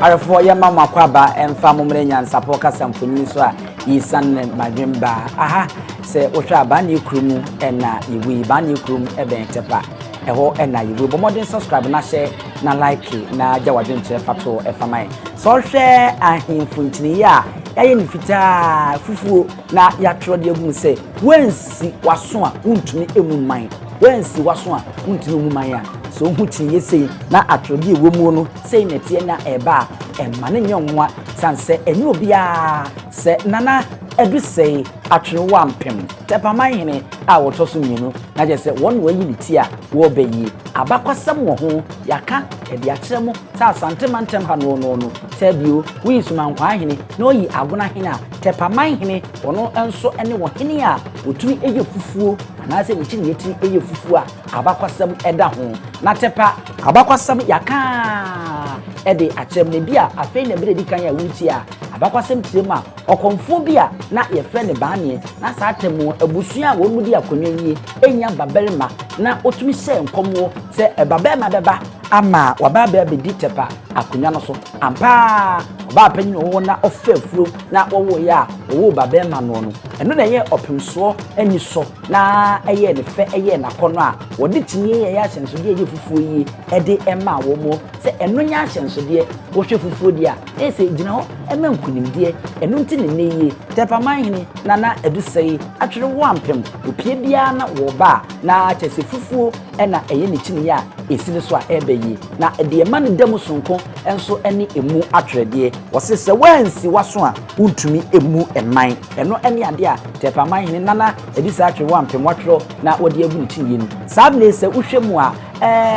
Arefo ye mama kwaba emfa momre NYANSAPO kasa mfonyin so a yisan madwemba aha se wohwa ba ne krumu na yiwi ba ne krumu eben tepa eho na yiwi bo modern subscribe na share na like na jawadwen che fato efamai so hwe ahemfuntini ya yaye ni fita fufuo na yatro de egum se wensi waso a untuni emuman wensi waso a untuni emuman ya so hu tinye sei na atrodi ewo mu no sei netie na eba emane nyonwa sanse enye obia se nana Adusei Atwenwa Ampem Tepamanhene a wotoso mienu na je se won wayi ni tia wo bayi abakwasam wo ho yaka e de akyeremo ta Asante mantem ha no tabio wi sumankwa ahene na oyi agona hene a Tepamanhene wono enso ene wo hene a otumi eye fufuo na se wuchi ne yeti eye fufuo a abakwasam eda ho na tepa abakwasam yaka e de akyerem ne bia afei na bere di kan ya wuti a abakwasam tirema okonfo bia na ye friend baanie na sa atemu abusua wo mudi akonwa yie enya babelma na otumi se nkomwo se babelma beba ama wababa bedi tepa akonwa no so ampa ba panyin wo na ofafuro na wo ya wo babelma no eno na ye opemso ani so na eye ne fe eye na kono a wo de tinye ye ya hyenso de ye fufuo yi ede ema wo mo se eno nya hyenso de wo hwe fufuo de a ese gina ho ema nkunimde eno nti ne ye Tepamanhene nana Adusei Atwenwa Ampem opie bia na wo ba na kyese fufuo na eye ne kini ya esine so a ebeyi na de ma ne dam sonko enso ene emu atwede wose se wansi waso a untumi emu eman eno ene ade a Tepamanhene nana Adusei Atwenwa Ampem watro na wode agu ne kini nu sabne se uhwemu a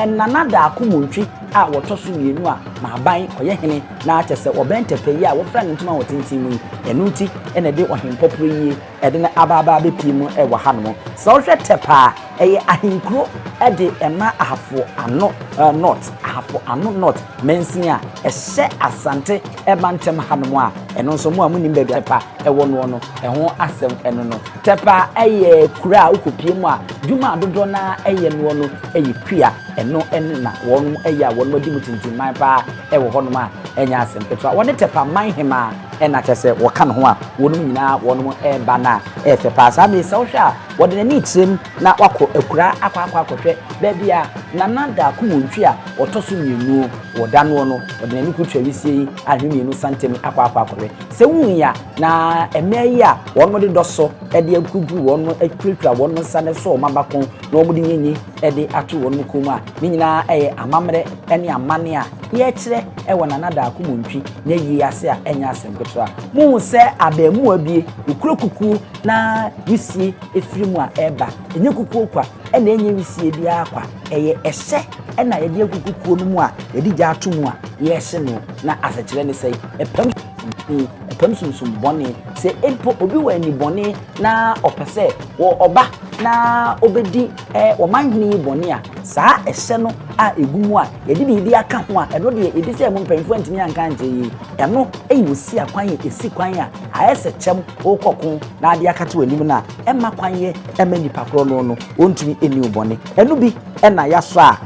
nana Darko Montwi a wotoso mienu a Mabang oye hene na kyese obentepe yi a wo fra ne ntuma wotintimu eno nti ene de ohempopro yi ede na ababa bepimu ewa hanom so hwe tepa eye ahinkro ede ema ahafo ano not mensia ehye Asante ebantem hanom a eno nso mu amunim be tepa ewo no eho asem eno no tepa eye kura ukopiemu a dwuma adodo na eye no eye kua eno na won eye a won madi mutintin pa ewo honom a enya asem petwa won Tepamanhene ena kyese woka no ho a wonum nyina wonum eba na efe pass abi se wohwe a wode ni tirem na wako akura akwakwahwe bebia nana Darko Montwi a otoso mienu woda no wode ni kutwa wisie ahwemienu santem akwakwahwe se wunya na emeyi a wonmo de doso ede akugu wonmo akutwa wonmo sane so mabakon na omo de nyenyi ede atu wonmo koma ni nyina eye amamre ene amane a ye kire ewo nana Darko Montwi na yi ase a enya asem petwa mu se abemu abie ukurokuku na wisie efirimu a eba enye kuku kwa ena enye wisie bia akwa eye ehye ena ye de kuku no mu a ye di ja atomu a ye hye no na asakire ne sei epem sumsum bone se empo obi wa ni bone na opese wo oba na obedi Omanhene bone a saa ehye no a egumu a ye di bi aka ho a eno de edi se mo mpemfo antimi anka nje yi eno eyi osi akwan ye esi kwan a ayese chem okokon na ade akate wanim na emma kwan ye emma nipa kro no ontumi eni bone eno bi ena yaso a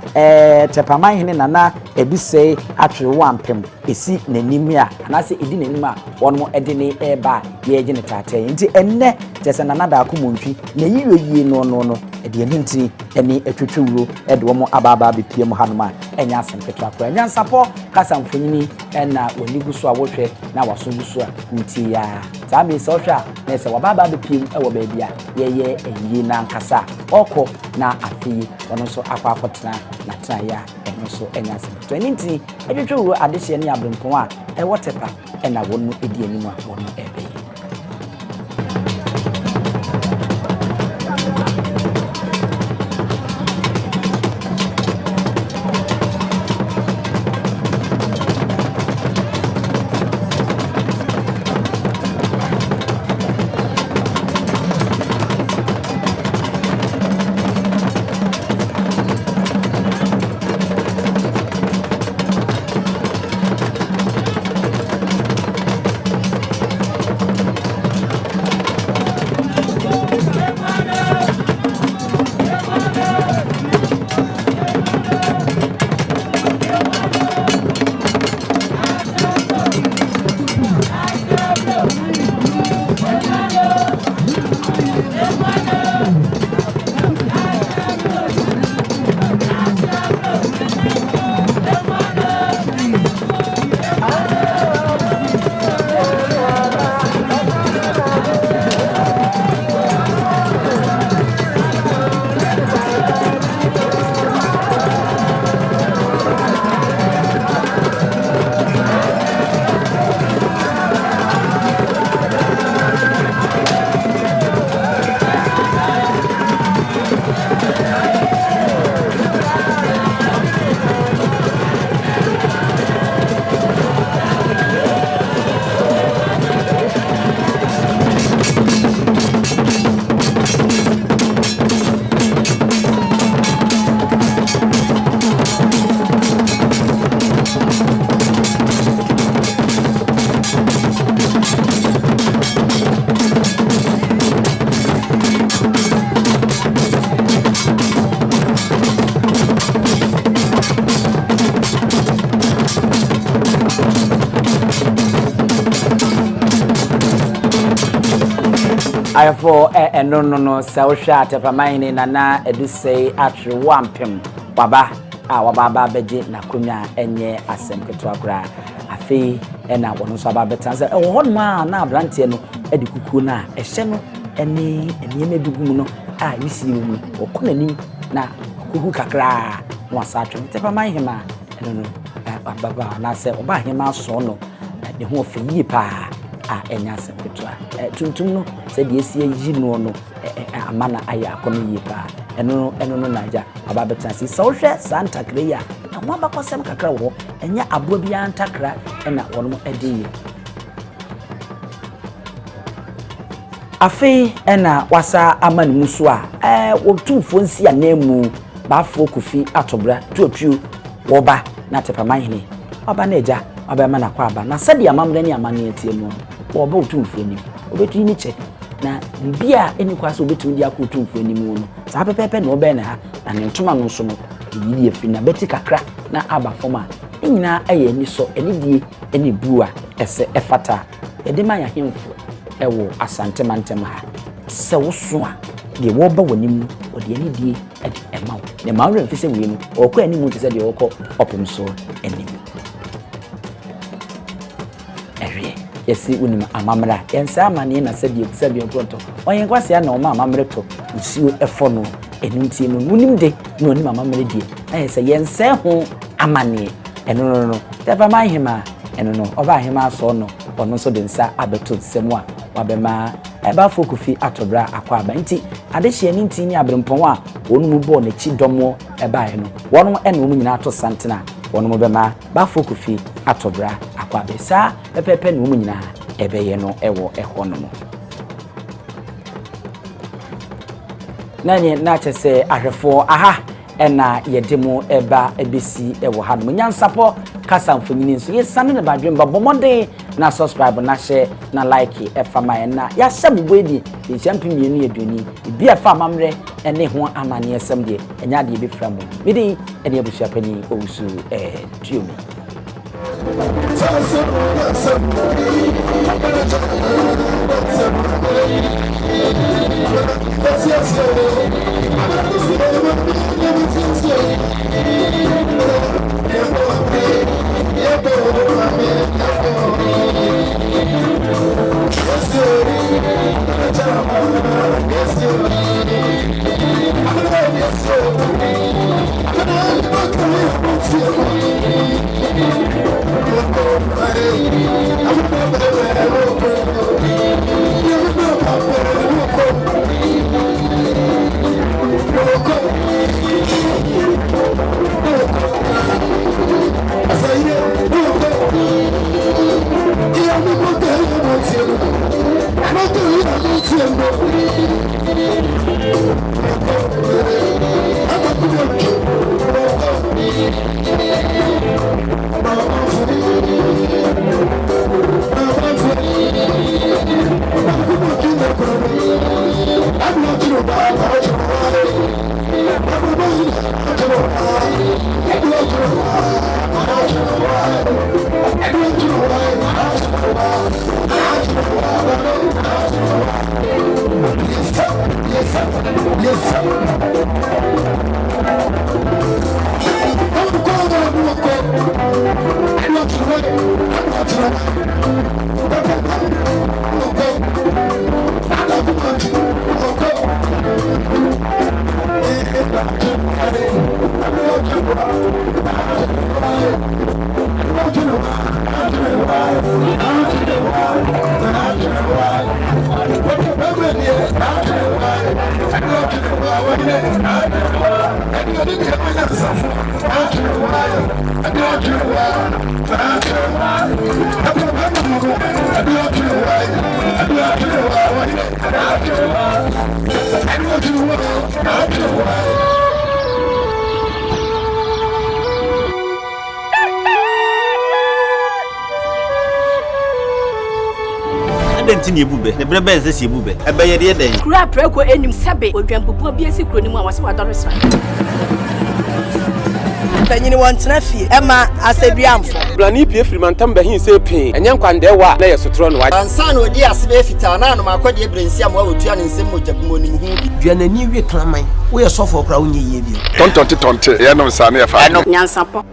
Tepamanhene nana Adusei Atwenwa Ampem esi nanim a anase edi nanim a wonmo ede ne eba ye gine tate nti enne jese nana Darko Montwi na yiwe no ede enti eni etwetwuro ede wo mo ababa bepie mo hanoma enya asempetwa akwa NYANSAPO kasa mfonyini ena wonigu so a wohwe na wasogu so a nti ya saa me so hwa na se wababa bepie ewo baabia ye eyi na nkasa oko na afi wono so akwakotena na tena ya eno so enya asempetwa nti etwetwuro adehye ne abrempon a ewo tepa ena wonu edi animu a wonu ebe ayefo no so hwa Tepamanhene nana Adusei Atwenwa Ampem waba wababa beje na kunya enye asem keto akura afi na wono so aba betanse wo ma na abrante no edi kuku na ehye no eni emedugu mu no yisi mu okona nim na kuku kakra no asatwe Tepamanhene ma no baba na se oba hema so no de ho ofi pa enya asem keto tuntum no se de esi yi no amana aya akono yi pa eno no naja aba betanse so hwe santa kreya na mo abakosem kakra wo enya abo bia ntakra na wono ediye afi na wasa amani muso a wotumfo nsi anemu bafo kofi atobra tuotuo woba na Tepamanhene oba na eja oba ma na kwa aba na sadi amamre ni amane etie mu woba wotumfo ni obetu ni che na bia eni kwaso obetu ndi akotumfo ni mu no sa pepepe na oba na ha na ntoma no so no yiri efi na beti kakra na aba foma nyina aye ni so eni die eni bua ese efata edema ya hemfo ewo asante mantem ha se woso a de wo ba wonim ode ani die emawo ne mawre mfise wi no okọ ani mu tse de okọ opem so enim ewie yesi unim amamra yensa amane na sabi okoto oyen kwase ya na oma amamre to nsuo efo no enuntie no unim de no onim amamre die ayese yensa ho amane eno no Tepamanhene ma eno no oba hema so no ono so de nsa abeto nsemu a wabema eba fokufi atobra akwa aba nti adehye ni nti ni abrempon a wonu mu bo na chi domo eba he no wonu ene omu nyina ato santena wonu mu bema ba fokufi atobra akwa aba sa pepepe na omu nyina ebe ye no ewo eho no nanye na chese ahwefo aha ena yedemu eba ebesi ewo ha no NYANSAPO kasa mfonyini nso yesane ne badwemba bomonde na subscribe na share na like efama na ya hyebubedi ye champion yenu yeduni bi afa mamre ene ho amane esem de enya de bi fra mo midi ene abusua pani owusu tuomi Adentini ebube ne brebe eze ebube ebe ye de den kura preko enim sebe odwampopo bi esi kuro ni mu a wase wadore sra panyini won tena fie e ma aseduamfo blani pie frimantam bahin se pin enye nkwandewa na yesotro no wa ansa na odi asebe fita na no makode ebrensi am wa otua ne nsem mojabumo ni hu bi duanani wie klaman wo ye sofo kra wo nye yie bi tontonte ye no nsa na ye fa NYANSAPO